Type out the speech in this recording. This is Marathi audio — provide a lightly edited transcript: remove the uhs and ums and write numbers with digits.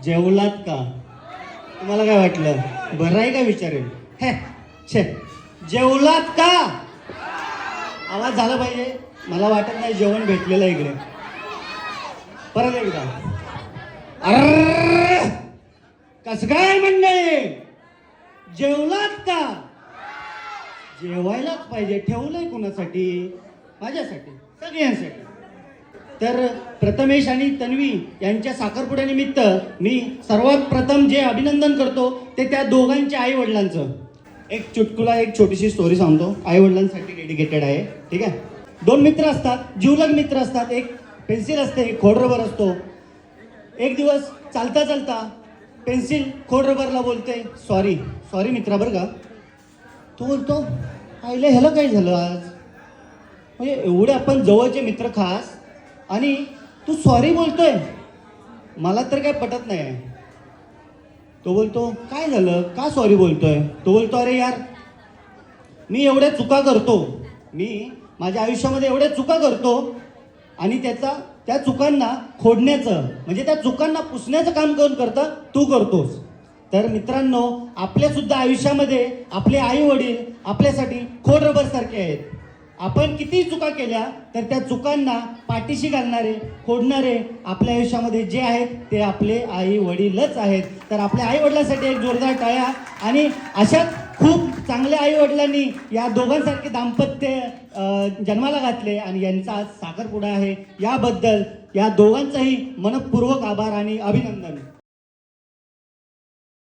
जेवलात का? तुम्हाला काय वाटलं? बरं आहे का विचारेल? हे छे, जेवलात का? आवाज झाला पाहिजे. मला वाटत नाही जेवण भेटलेलं आहे इकडे. परत एकदा. अरे कसं काय मंडळी, जेवलात का? जेवायलाच पाहिजे. ठेवलंय कुणासाठी? माझ्यासाठी, सगळ्यांसाठी. तर प्रथमेश आणि तन्वी यांच्या साखरपुड्यानिमित्त मी सर्वात प्रथम जे अभिनंदन करतो ते त्या दोघांच्या आई वडिलांचं. एक चुटकुला, एक छोटीशी स्टोरी सांगतो. आई वडिलांसाठी डेडिकेटेड आहे. ठीक आहे. दोन मित्र असतात, जीवलग मित्र असतात. एक पेन्सिल असते, एक खोडरबर असतो. एक दिवस चालता चालता पेन्सिल खोडरबरला बोलते, सॉरी सॉरी मित्रा बरं का. तो बोलतो, आईला ह्याला काय झालं आज? म्हणजे एवढे आपण जवळचे मित्र खास आणि तू सॉरी बोलतोय, मला तर काय पटत नाही. तो बोलतो, काय झालं, का सॉरी बोलतोय? तो बोलतो, अरे यार मी एवढ्या चुका करतो, मी माझ्या आयुष्यामध्ये एवढ्या चुका करतो आणि त्या चुकांना खोडण्याचं म्हणजे त्या चुकांना पुसण्याचं काम कोण करतं? तू करतोस. तर मित्रांनो, आपल्या सुद्धा आयुष्यामध्ये आपले आई वडील आपल्यासाठी खोडरबर सारखे आहेत. आपण किती चुका केल्या तर त्या चुकांना पाठीशी घालणारे, खोडणारे आपल्या आयुष्यामध्ये जे आहेत ते आपले आई वडीलच आहेत. तर आपल्या आई वडिलांसाठी एक जोरदार टाळ्या. आणि अशाच खूप चांगल्या आई वडिलांनी या दोघांसारखे दाम्पत्य जन्माला घातले आणि यांचा आज साखरपुडा आहे. याबद्दल या दोघांचाही मनपूर्वक आभार आणि अभिनंदन.